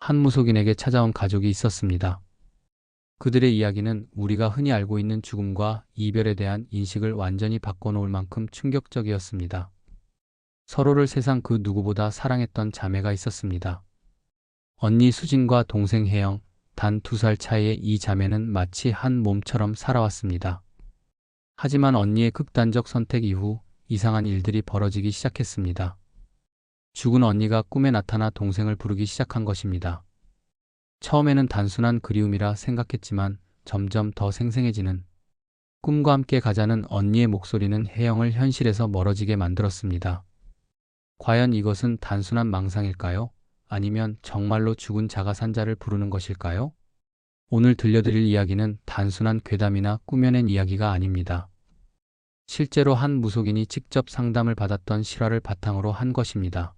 한무속인에게 찾아온 가족이 있었습니다. 그들의 이야기는 우리가 흔히 알고 있는 죽음과 이별에 대한 인식을 완전히 바꿔놓을 만큼 충격적이었습니다. 서로를 세상 그 누구보다 사랑했던 자매가 있었습니다. 언니 수진과 동생 혜영, 단 2살 차이의 이 자매는 마치 한 몸처럼 살아왔습니다. 하지만 언니의 극단적 선택 이후 이상한 일들이 벌어지기 시작했습니다. 죽은 언니가 꿈에 나타나 동생을 부르기 시작한 것입니다. 처음에는 단순한 그리움이라 생각했지만 점점 더 생생해지는 꿈과 함께 가자는 언니의 목소리는 혜영을 현실에서 멀어지게 만들었습니다. 과연 이것은 단순한 망상일까요? 아니면 정말로 죽은 자가산자를 부르는 것일까요? 오늘 들려드릴 이야기는 단순한 괴담이나 꾸며낸 이야기가 아닙니다. 실제로 한 무속인이 직접 상담을 받았던 실화를 바탕으로 한 것입니다.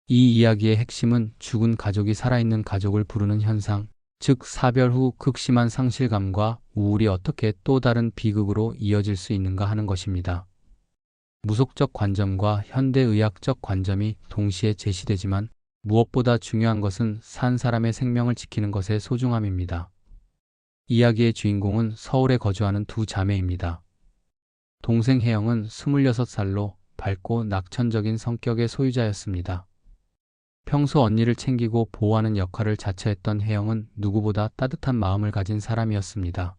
이 이야기의 핵심은 죽은 가족이 살아있는 가족을 부르는 현상, 즉 사별 후 극심한 상실감과 우울이 어떻게 또 다른 비극으로 이어질 수 있는가 하는 것입니다. 무속적 관점과 현대의학적 관점이 동시에 제시되지만 무엇보다 중요한 것은 산 사람의 생명을 지키는 것의 소중함입니다. 이야기의 주인공은 서울에 거주하는 두 자매입니다. 동생 혜영은 26살로 밝고 낙천적인 성격의 소유자였습니다. 평소 언니를 챙기고 보호하는 역할을 자처했던 혜영은 누구보다 따뜻한 마음을 가진 사람이었습니다.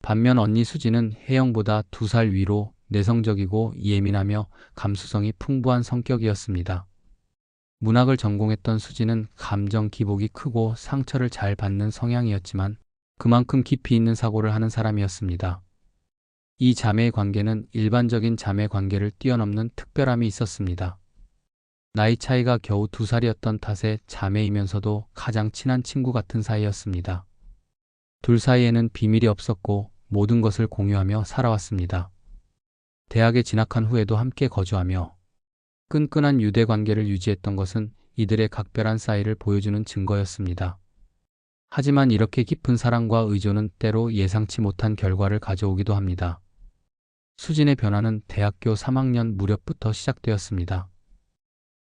반면 언니 수지는 혜영보다 2살 위로 내성적이고 예민하며 감수성이 풍부한 성격이었습니다. 문학을 전공했던 수지는 감정 기복이 크고 상처를 잘 받는 성향이었지만 그만큼 깊이 있는 사고를 하는 사람이었습니다. 이 자매의 관계는 일반적인 자매 관계를 뛰어넘는 특별함이 있었습니다. 나이 차이가 겨우 2살이었던 탓에 자매이면서도 가장 친한 친구 같은 사이였습니다. 둘 사이에는 비밀이 없었고 모든 것을 공유하며 살아왔습니다. 대학에 진학한 후에도 함께 거주하며 끈끈한 유대 관계를 유지했던 것은 이들의 각별한 사이를 보여주는 증거였습니다. 하지만 이렇게 깊은 사랑과 의존은 때로 예상치 못한 결과를 가져오기도 합니다. 수진의 변화는 대학교 3학년 무렵부터 시작되었습니다.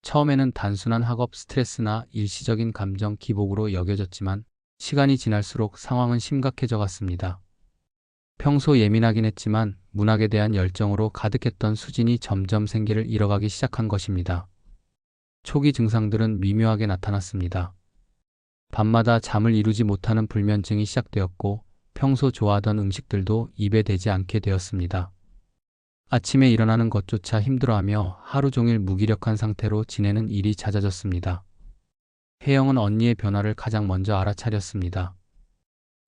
처음에는 단순한 학업 스트레스나 일시적인 감정 기복으로 여겨졌지만 시간이 지날수록 상황은 심각해져 갔습니다. 평소 예민하긴 했지만 문학에 대한 열정으로 가득했던 수진이 점점 생기를 잃어가기 시작한 것입니다. 초기 증상들은 미묘하게 나타났습니다. 밤마다 잠을 이루지 못하는 불면증이 시작되었고 평소 좋아하던 음식들도 입에 대지 않게 되었습니다. 아침에 일어나는 것조차 힘들어하며 하루 종일 무기력한 상태로 지내는 일이 잦아졌습니다. 혜영은 언니의 변화를 가장 먼저 알아차렸습니다.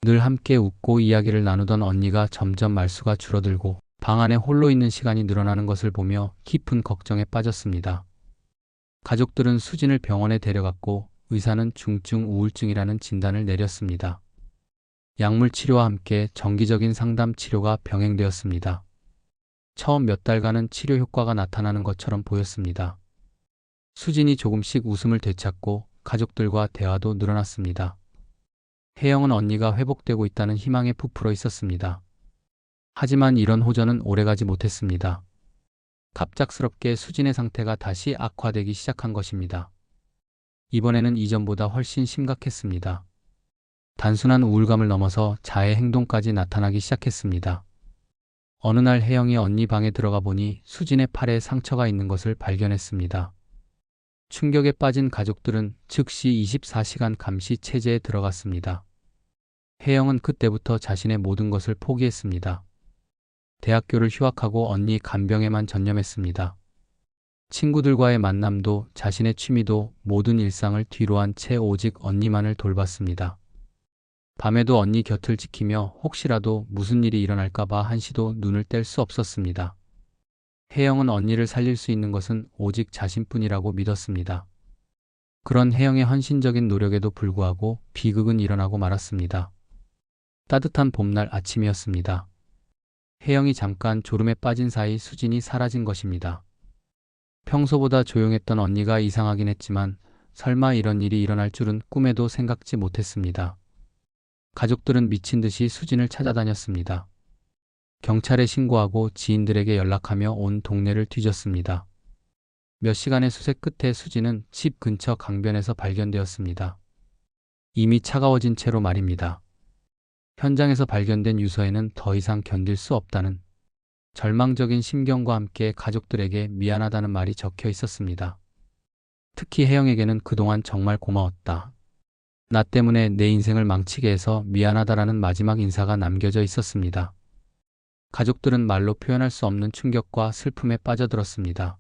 늘 함께 웃고 이야기를 나누던 언니가 점점 말수가 줄어들고 방 안에 홀로 있는 시간이 늘어나는 것을 보며 깊은 걱정에 빠졌습니다. 가족들은 수진을 병원에 데려갔고 의사는 중증 우울증이라는 진단을 내렸습니다. 약물 치료와 함께 정기적인 상담 치료가 병행되었습니다. 처음 몇 달간은 치료 효과가 나타나는 것처럼 보였습니다. 수진이 조금씩 웃음을 되찾고 가족들과 대화도 늘어났습니다. 혜영은 언니가 회복되고 있다는 희망에 부풀어 있었습니다. 하지만 이런 호전은 오래가지 못했습니다. 갑작스럽게 수진의 상태가 다시 악화되기 시작한 것입니다. 이번에는 이전보다 훨씬 심각했습니다. 단순한 우울감을 넘어서 자해 행동까지 나타나기 시작했습니다. 어느 날 혜영이 언니 방에 들어가 보니 수진의 팔에 상처가 있는 것을 발견했습니다. 충격에 빠진 가족들은 즉시 24시간 감시 체제에 들어갔습니다. 혜영은 그때부터 자신의 모든 것을 포기했습니다. 대학교를 휴학하고 언니 간병에만 전념했습니다. 친구들과의 만남도 자신의 취미도 모든 일상을 뒤로한 채 오직 언니만을 돌봤습니다. 밤에도 언니 곁을 지키며 혹시라도 무슨 일이 일어날까봐 한시도 눈을 뗄 수 없었습니다. 혜영은 언니를 살릴 수 있는 것은 오직 자신뿐이라고 믿었습니다. 그런 혜영의 헌신적인 노력에도 불구하고 비극은 일어나고 말았습니다. 따뜻한 봄날 아침이었습니다. 혜영이 잠깐 졸음에 빠진 사이 수진이 사라진 것입니다. 평소보다 조용했던 언니가 이상하긴 했지만 설마 이런 일이 일어날 줄은 꿈에도 생각지 못했습니다. 가족들은 미친 듯이 수진을 찾아다녔습니다. 경찰에 신고하고 지인들에게 연락하며 온 동네를 뒤졌습니다. 몇 시간의 수색 끝에 수진은 집 근처 강변에서 발견되었습니다. 이미 차가워진 채로 말입니다. 현장에서 발견된 유서에는 더 이상 견딜 수 없다는 절망적인 심경과 함께 가족들에게 미안하다는 말이 적혀 있었습니다. 특히 혜영에게는 그동안 정말 고마웠다. 나 때문에 내 인생을 망치게 해서 미안하다라는 마지막 인사가 남겨져 있었습니다. 가족들은 말로 표현할 수 없는 충격과 슬픔에 빠져들었습니다.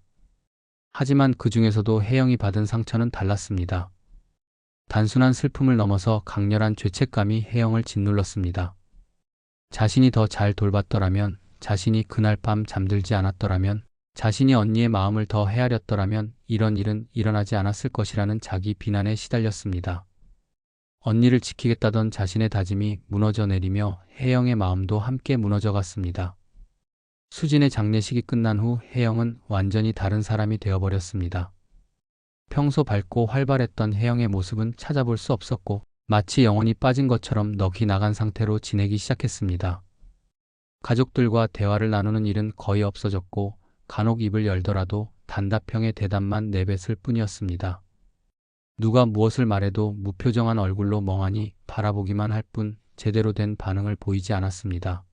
하지만 그 중에서도 혜영이 받은 상처는 달랐습니다. 단순한 슬픔을 넘어서 강렬한 죄책감이 혜영을 짓눌렀습니다. 자신이 더 잘 돌봤더라면, 자신이 그날 밤 잠들지 않았더라면, 자신이 언니의 마음을 더 헤아렸더라면 이런 일은 일어나지 않았을 것이라는 자기 비난에 시달렸습니다. 언니를 지키겠다던 자신의 다짐이 무너져 내리며 혜영의 마음도 함께 무너져 갔습니다. 수진의 장례식이 끝난 후 혜영은 완전히 다른 사람이 되어버렸습니다. 평소 밝고 활발했던 혜영의 모습은 찾아볼 수 없었고 마치 영혼이 빠진 것처럼 넋이 나간 상태로 지내기 시작했습니다. 가족들과 대화를 나누는 일은 거의 없어졌고 간혹 입을 열더라도 단답형의 대답만 내뱉을 뿐이었습니다. 누가 무엇을 말해도 무표정한 얼굴로 멍하니 바라보기만 할 뿐 제대로 된 반응을 보이지 않았습니다.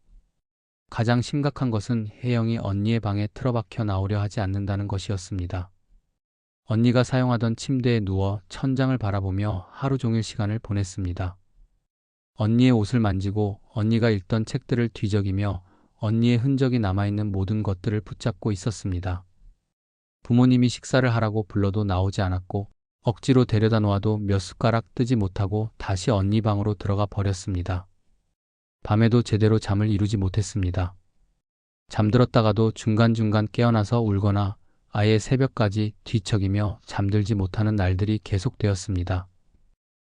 가장 심각한 것은 혜영이 언니의 방에 틀어박혀 나오려 하지 않는다는 것이었습니다. 언니가 사용하던 침대에 누워 천장을 바라보며 하루 종일 시간을 보냈습니다. 언니의 옷을 만지고 언니가 읽던 책들을 뒤적이며 언니의 흔적이 남아있는 모든 것들을 붙잡고 있었습니다. 부모님이 식사를 하라고 불러도 나오지 않았고 억지로 데려다 놓아도 몇 숟가락 뜨지 못하고 다시 언니 방으로 들어가 버렸습니다. 밤에도 제대로 잠을 이루지 못했습니다. 잠들었다가도 중간중간 깨어나서 울거나 아예 새벽까지 뒤척이며 잠들지 못하는 날들이 계속되었습니다.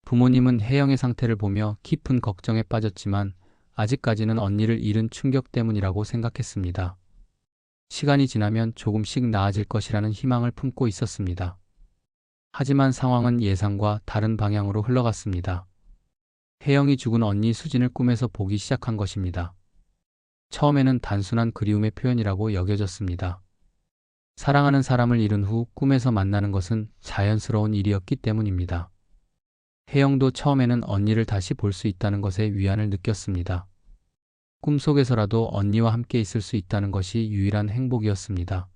부모님은 혜영의 상태를 보며 깊은 걱정에 빠졌지만 아직까지는 언니를 잃은 충격 때문이라고 생각했습니다. 시간이 지나면 조금씩 나아질 것이라는 희망을 품고 있었습니다. 하지만 상황은 예상과 다른 방향으로 흘러갔습니다. 혜영이 죽은 언니 수진을 꿈에서 보기 시작한 것입니다. 처음에는 단순한 그리움의 표현이라고 여겨졌습니다. 사랑하는 사람을 잃은 후 꿈에서 만나는 것은 자연스러운 일이었기 때문입니다. 혜영도 처음에는 언니를 다시 볼 수 있다는 것에 위안을 느꼈습니다. 꿈속에서라도 언니와 함께 있을 수 있다는 것이 유일한 행복이었습니다.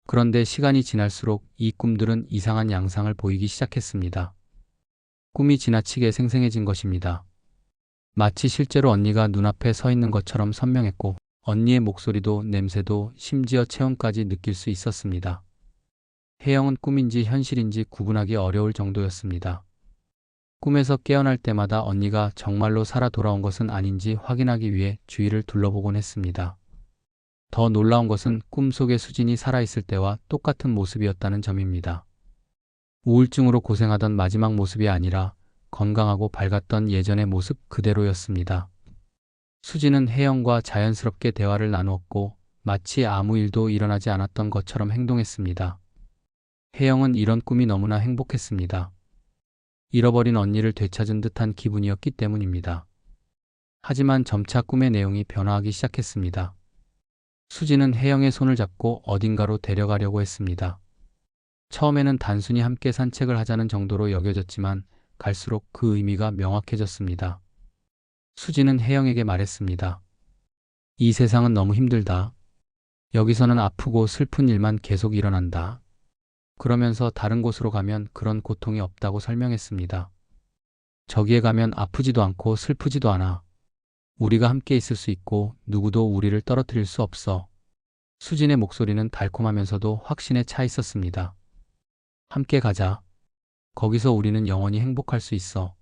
그런데 시간이 지날수록 이 꿈들은 이상한 양상을 보이기 시작했습니다. 꿈이 지나치게 생생해진 것입니다. 마치 실제로 언니가 눈앞에 서 있는 것처럼 선명했고 언니의 목소리도 냄새도 심지어 체온까지 느낄 수 있었습니다. 혜영은 꿈인지 현실인지 구분하기 어려울 정도였습니다. 꿈에서 깨어날 때마다 언니가 정말로 살아 돌아온 것은 아닌지 확인하기 위해 주위를 둘러보곤 했습니다. 더 놀라운 것은 꿈속의 수진이 살아있을 때와 똑같은 모습이었다는 점입니다. 우울증으로 고생하던 마지막 모습이 아니라 건강하고 밝았던 예전의 모습 그대로였습니다. 수진은 혜영과 자연스럽게 대화를 나누었고 마치 아무 일도 일어나지 않았던 것처럼 행동했습니다. 혜영은 이런 꿈이 너무나 행복했습니다. 잃어버린 언니를 되찾은 듯한 기분이었기 때문입니다. 하지만 점차 꿈의 내용이 변화하기 시작했습니다. 수진은 혜영의 손을 잡고 어딘가로 데려가려고 했습니다. 처음에는 단순히 함께 산책을 하자는 정도로 여겨졌지만 갈수록 그 의미가 명확해졌습니다. 수진은 혜영에게 말했습니다. 이 세상은 너무 힘들다. 여기서는 아프고 슬픈 일만 계속 일어난다. 그러면서 다른 곳으로 가면 그런 고통이 없다고 설명했습니다. 저기에 가면 아프지도 않고 슬프지도 않아. 우리가 함께 있을 수 있고 누구도 우리를 떨어뜨릴 수 없어. 수진의 목소리는 달콤하면서도 확신에 차 있었습니다. 함께 가자. 거기서 우리는 영원히 행복할 수 있어.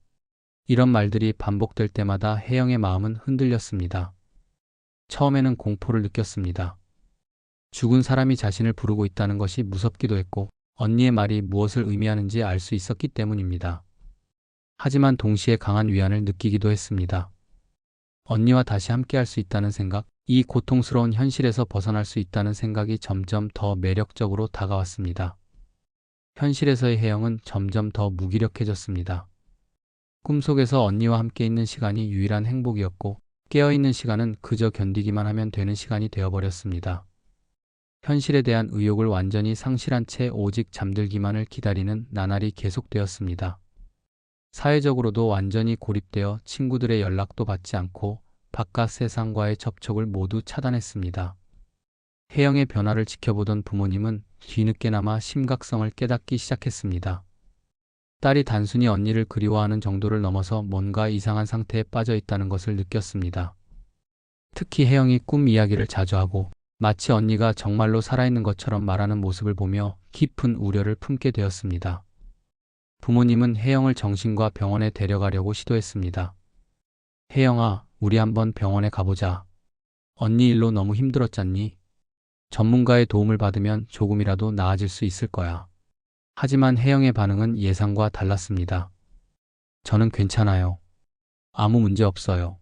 이런 말들이 반복될 때마다 혜영의 마음은 흔들렸습니다. 처음에는 공포를 느꼈습니다. 죽은 사람이 자신을 부르고 있다는 것이 무섭기도 했고 언니의 말이 무엇을 의미하는지 알 수 있었기 때문입니다. 하지만 동시에 강한 위안을 느끼기도 했습니다. 언니와 다시 함께 할 수 있다는 생각, 이 고통스러운 현실에서 벗어날 수 있다는 생각이 점점 더 매력적으로 다가왔습니다. 현실에서의 혜영은 점점 더 무기력해졌습니다. 꿈속에서 언니와 함께 있는 시간이 유일한 행복이었고 깨어있는 시간은 그저 견디기만 하면 되는 시간이 되어버렸습니다. 현실에 대한 의욕을 완전히 상실한 채 오직 잠들기만을 기다리는 나날이 계속되었습니다. 사회적으로도 완전히 고립되어 친구들의 연락도 받지 않고 바깥 세상과의 접촉을 모두 차단했습니다. 혜영의 변화를 지켜보던 부모님은 뒤늦게나마 심각성을 깨닫기 시작했습니다. 딸이 단순히 언니를 그리워하는 정도를 넘어서 뭔가 이상한 상태에 빠져 있다는 것을 느꼈습니다. 특히 혜영이 꿈 이야기를 자주 하고 마치 언니가 정말로 살아있는 것처럼 말하는 모습을 보며 깊은 우려를 품게 되었습니다. 부모님은 혜영을 정신과 병원에 데려가려고 시도했습니다. 혜영아, 우리 한번 병원에 가보자. 언니 일로 너무 힘들었잖니? 전문가의 도움을 받으면 조금이라도 나아질 수 있을 거야. 하지만 혜영의 반응은 예상과 달랐습니다. 저는 괜찮아요. 아무 문제 없어요.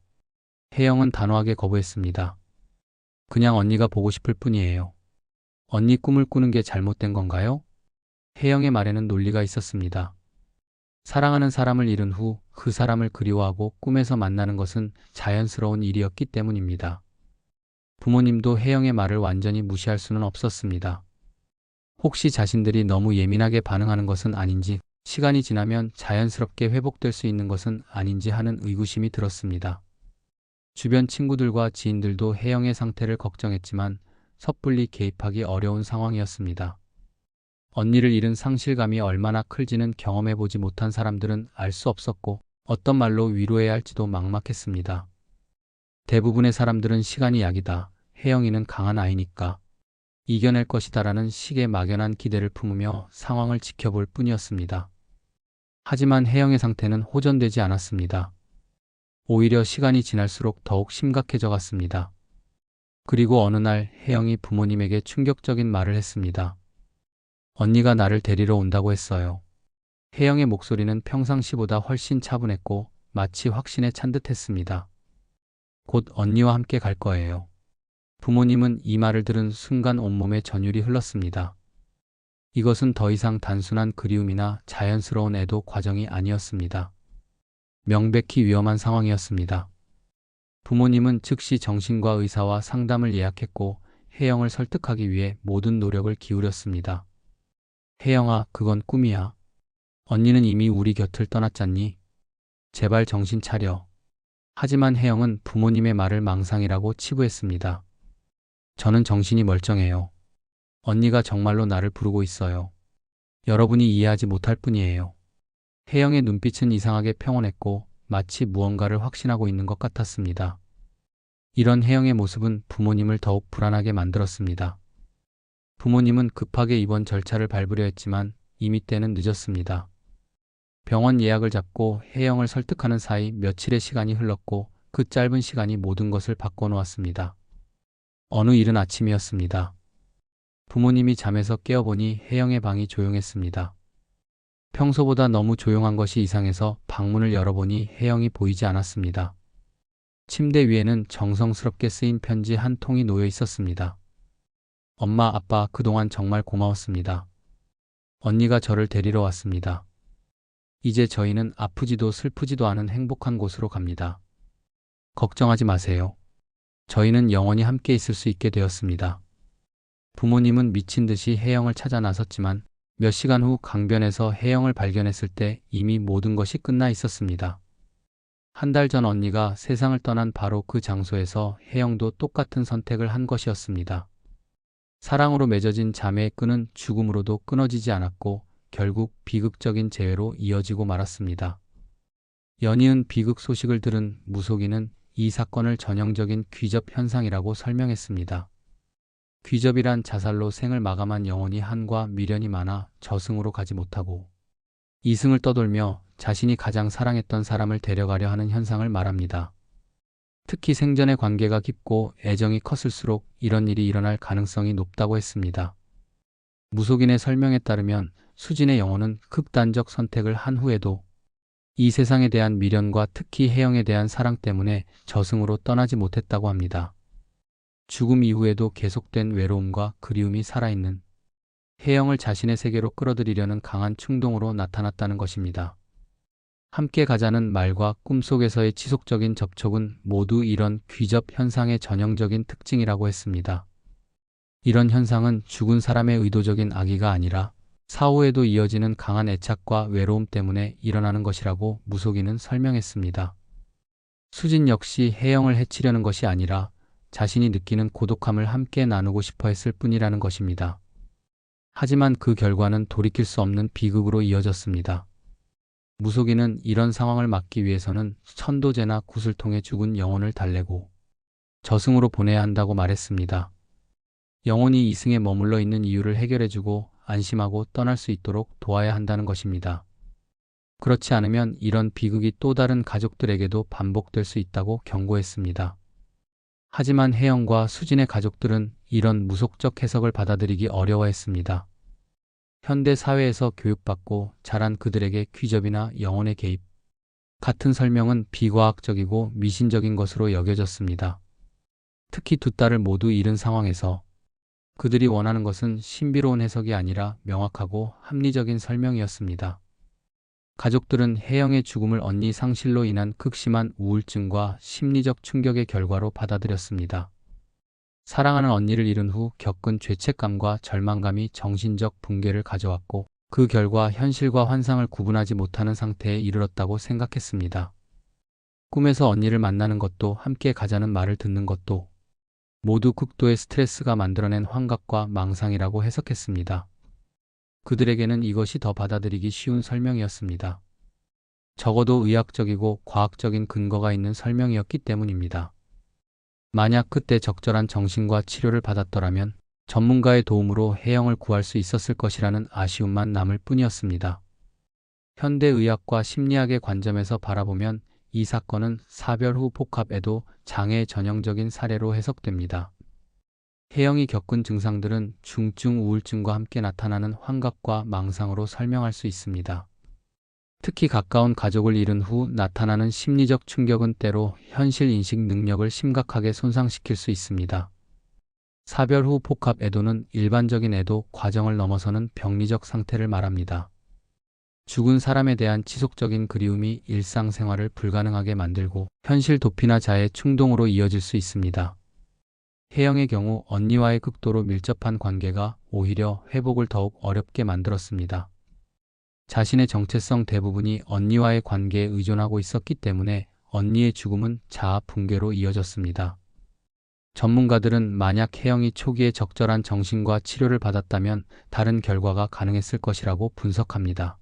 혜영은 단호하게 거부했습니다. 그냥 언니가 보고 싶을 뿐이에요. 언니 꿈을 꾸는 게 잘못된 건가요? 혜영의 말에는 논리가 있었습니다. 사랑하는 사람을 잃은 후 그 사람을 그리워하고 꿈에서 만나는 것은 자연스러운 일이었기 때문입니다. 부모님도 혜영의 말을 완전히 무시할 수는 없었습니다. 혹시 자신들이 너무 예민하게 반응하는 것은 아닌지, 시간이 지나면 자연스럽게 회복될 수 있는 것은 아닌지 하는 의구심이 들었습니다. 주변 친구들과 지인들도 혜영의 상태를 걱정했지만 섣불리 개입하기 어려운 상황이었습니다. 언니를 잃은 상실감이 얼마나 클지는 경험해보지 못한 사람들은 알 수 없었고 어떤 말로 위로해야 할지도 막막했습니다. 대부분의 사람들은 시간이 약이다. 혜영이는 강한 아이니까 이겨낼 것이다라는 식의 막연한 기대를 품으며 상황을 지켜볼 뿐이었습니다. 하지만 혜영의 상태는 호전되지 않았습니다. 오히려 시간이 지날수록 더욱 심각해져 갔습니다. 그리고 어느 날 혜영이 부모님에게 충격적인 말을 했습니다. 언니가 나를 데리러 온다고 했어요. 혜영의 목소리는 평상시보다 훨씬 차분했고 마치 확신에 찬 듯했습니다. 곧 언니와 함께 갈 거예요. 부모님은 이 말을 들은 순간 온몸에 전율이 흘렀습니다. 이것은 더 이상 단순한 그리움이나 자연스러운 애도 과정이 아니었습니다. 명백히 위험한 상황이었습니다. 부모님은 즉시 정신과 의사와 상담을 예약했고 혜영을 설득하기 위해 모든 노력을 기울였습니다. 혜영아, 그건 꿈이야. 언니는 이미 우리 곁을 떠났잖니? 제발 정신 차려. 하지만 혜영은 부모님의 말을 망상이라고 치부했습니다. 저는 정신이 멀쩡해요. 언니가 정말로 나를 부르고 있어요. 여러분이 이해하지 못할 뿐이에요. 혜영의 눈빛은 이상하게 평온했고 마치 무언가를 확신하고 있는 것 같았습니다. 이런 혜영의 모습은 부모님을 더욱 불안하게 만들었습니다. 부모님은 급하게 입원 절차를 밟으려 했지만 이미 때는 늦었습니다. 병원 예약을 잡고 혜영을 설득하는 사이 며칠의 시간이 흘렀고 그 짧은 시간이 모든 것을 바꿔놓았습니다. 어느 이른 아침이었습니다. 부모님이 잠에서 깨어보니 혜영의 방이 조용했습니다. 평소보다 너무 조용한 것이 이상해서 방문을 열어보니 혜영이 보이지 않았습니다. 침대 위에는 정성스럽게 쓰인 편지 한 통이 놓여 있었습니다. 엄마, 아빠, 그동안 정말 고마웠습니다. 언니가 저를 데리러 왔습니다. 이제 저희는 아프지도 슬프지도 않은 행복한 곳으로 갑니다. 걱정하지 마세요. 저희는 영원히 함께 있을 수 있게 되었습니다. 부모님은 미친 듯이 혜영을 찾아 나섰지만 몇 시간 후 강변에서 혜영을 발견했을 때 이미 모든 것이 끝나 있었습니다. 한 달 전 언니가 세상을 떠난 바로 그 장소에서 혜영도 똑같은 선택을 한 것이었습니다. 사랑으로 맺어진 자매의 끈은 죽음으로도 끊어지지 않았고 결국 비극적인 재회로 이어지고 말았습니다. 연이은 비극 소식을 들은 무속인은 이 사건을 전형적인 귀접 현상이라고 설명했습니다. 귀접이란 자살로 생을 마감한 영혼이 한과 미련이 많아 저승으로 가지 못하고 이승을 떠돌며 자신이 가장 사랑했던 사람을 데려가려 하는 현상을 말합니다. 특히 생전의 관계가 깊고 애정이 컸을수록 이런 일이 일어날 가능성이 높다고 했습니다. 무속인의 설명에 따르면 수진의 영혼은 극단적 선택을 한 후에도 이 세상에 대한 미련과 특히 혜영에 대한 사랑 때문에 저승으로 떠나지 못했다고 합니다. 죽음 이후에도 계속된 외로움과 그리움이 살아있는 혜영을 자신의 세계로 끌어들이려는 강한 충동으로 나타났다는 것입니다. 함께 가자는 말과 꿈속에서의 지속적인 접촉은 모두 이런 귀접 현상의 전형적인 특징이라고 했습니다. 이런 현상은 죽은 사람의 의도적인 악의가 아니라 사후에도 이어지는 강한 애착과 외로움 때문에 일어나는 것이라고 무속인은 설명했습니다. 수진 역시 혜영을 해치려는 것이 아니라 자신이 느끼는 고독함을 함께 나누고 싶어 했을 뿐이라는 것입니다. 하지만 그 결과는 돌이킬 수 없는 비극으로 이어졌습니다. 무속인은 이런 상황을 막기 위해서는 천도제나 굿을 통해 죽은 영혼을 달래고 저승으로 보내야 한다고 말했습니다. 영혼이 이승에 머물러 있는 이유를 해결해주고 안심하고 떠날 수 있도록 도와야 한다는 것입니다. 그렇지 않으면 이런 비극이 또 다른 가족들에게도 반복될 수 있다고 경고했습니다. 하지만 혜영과 수진의 가족들은 이런 무속적 해석을 받아들이기 어려워했습니다. 현대 사회에서 교육받고 자란 그들에게 귀접이나 영혼의 개입 같은 설명은 비과학적이고 미신적인 것으로 여겨졌습니다. 특히 두 딸을 모두 잃은 상황에서 그들이 원하는 것은 신비로운 해석이 아니라 명확하고 합리적인 설명이었습니다. 가족들은 혜영의 죽음을 언니 상실로 인한 극심한 우울증과 심리적 충격의 결과로 받아들였습니다. 사랑하는 언니를 잃은 후 겪은 죄책감과 절망감이 정신적 붕괴를 가져왔고 그 결과 현실과 환상을 구분하지 못하는 상태에 이르렀다고 생각했습니다. 꿈에서 언니를 만나는 것도 함께 가자는 말을 듣는 것도 모두 극도의 스트레스가 만들어낸 환각과 망상이라고 해석했습니다. 그들에게는 이것이 더 받아들이기 쉬운 설명이었습니다. 적어도 의학적이고 과학적인 근거가 있는 설명이었기 때문입니다. 만약 그때 적절한 정신과 치료를 받았더라면 전문가의 도움으로 혜영을 구할 수 있었을 것이라는 아쉬움만 남을 뿐이었습니다. 현대의학과 심리학의 관점에서 바라보면 이 사건은 사별 후 복합 애도 장애의 전형적인 사례로 해석됩니다. 혜영이 겪은 증상들은 중증 우울증과 함께 나타나는 환각과 망상으로 설명할 수 있습니다. 특히 가까운 가족을 잃은 후 나타나는 심리적 충격은 때로 현실 인식 능력을 심각하게 손상시킬 수 있습니다. 사별 후 복합 애도는 일반적인 애도 과정을 넘어서는 병리적 상태를 말합니다. 죽은 사람에 대한 지속적인 그리움이 일상생활을 불가능하게 만들고 현실 도피나 자해 충동으로 이어질 수 있습니다. 혜영의 경우 언니와의 극도로 밀접한 관계가 오히려 회복을 더욱 어렵게 만들었습니다. 자신의 정체성 대부분이 언니와의 관계에 의존하고 있었기 때문에 언니의 죽음은 자아 붕괴로 이어졌습니다. 전문가들은 만약 혜영이 초기에 적절한 정신과 치료를 받았다면 다른 결과가 가능했을 것이라고 분석합니다.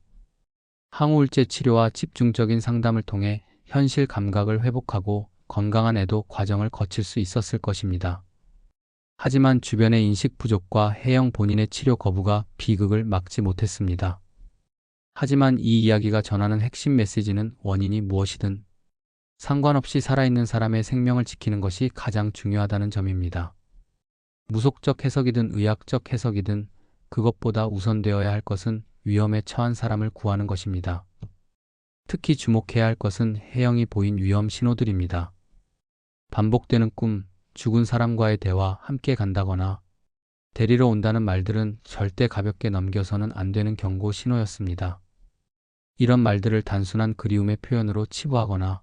항우울제 치료와 집중적인 상담을 통해 현실 감각을 회복하고 건강한 애도 과정을 거칠 수 있었을 것입니다. 하지만 주변의 인식 부족과 혜영 본인의 치료 거부가 비극을 막지 못했습니다. 하지만 이 이야기가 전하는 핵심 메시지는 원인이 무엇이든 상관없이 살아있는 사람의 생명을 지키는 것이 가장 중요하다는 점입니다. 무속적 해석이든 의학적 해석이든 그것보다 우선되어야 할 것은 위험에 처한 사람을 구하는 것입니다. 특히 주목해야 할 것은 혜영이 보인 위험 신호들입니다. 반복되는 꿈, 죽은 사람과의 대화, 함께 간다거나 데리러 온다는 말들은 절대 가볍게 넘겨서는 안 되는 경고 신호였습니다. 이런 말들을 단순한 그리움의 표현으로 치부하거나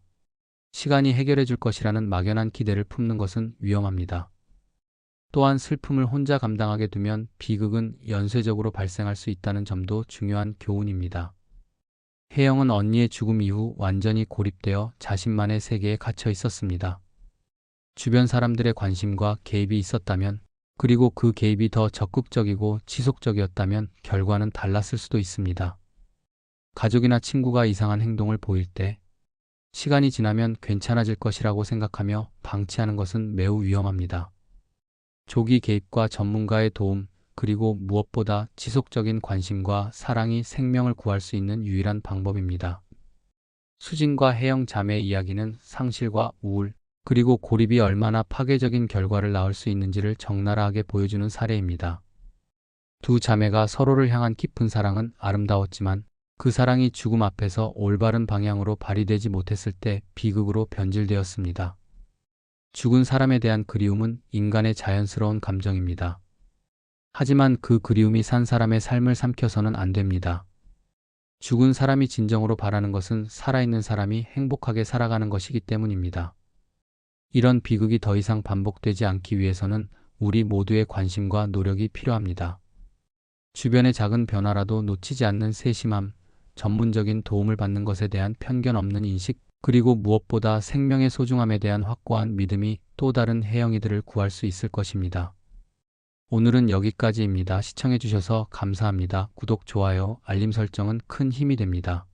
시간이 해결해 줄 것이라는 막연한 기대를 품는 것은 위험합니다. 또한 슬픔을 혼자 감당하게 두면 비극은 연쇄적으로 발생할 수 있다는 점도 중요한 교훈입니다. 혜영은 언니의 죽음 이후 완전히 고립되어 자신만의 세계에 갇혀 있었습니다. 주변 사람들의 관심과 개입이 있었다면, 그리고 그 개입이 더 적극적이고 지속적이었다면 결과는 달랐을 수도 있습니다. 가족이나 친구가 이상한 행동을 보일 때 시간이 지나면 괜찮아질 것이라고 생각하며 방치하는 것은 매우 위험합니다. 조기 개입과 전문가의 도움, 그리고 무엇보다 지속적인 관심과 사랑이 생명을 구할 수 있는 유일한 방법입니다. 수진과 혜영 자매의 이야기는 상실과 우울, 그리고 고립이 얼마나 파괴적인 결과를 낳을 수 있는지를 적나라하게 보여주는 사례입니다. 두 자매가 서로를 향한 깊은 사랑은 아름다웠지만 그 사랑이 죽음 앞에서 올바른 방향으로 발휘되지 못했을 때 비극으로 변질되었습니다. 죽은 사람에 대한 그리움은 인간의 자연스러운 감정입니다. 하지만 그 그리움이 산 사람의 삶을 삼켜서는 안 됩니다. 죽은 사람이 진정으로 바라는 것은 살아있는 사람이 행복하게 살아가는 것이기 때문입니다. 이런 비극이 더 이상 반복되지 않기 위해서는 우리 모두의 관심과 노력이 필요합니다. 주변의 작은 변화라도 놓치지 않는 세심함, 전문적인 도움을 받는 것에 대한 편견 없는 인식, 그리고 무엇보다 생명의 소중함에 대한 확고한 믿음이 또 다른 혜영이들을 구할 수 있을 것입니다. 오늘은 여기까지입니다. 시청해주셔서 감사합니다. 구독, 좋아요, 알림 설정은 큰 힘이 됩니다.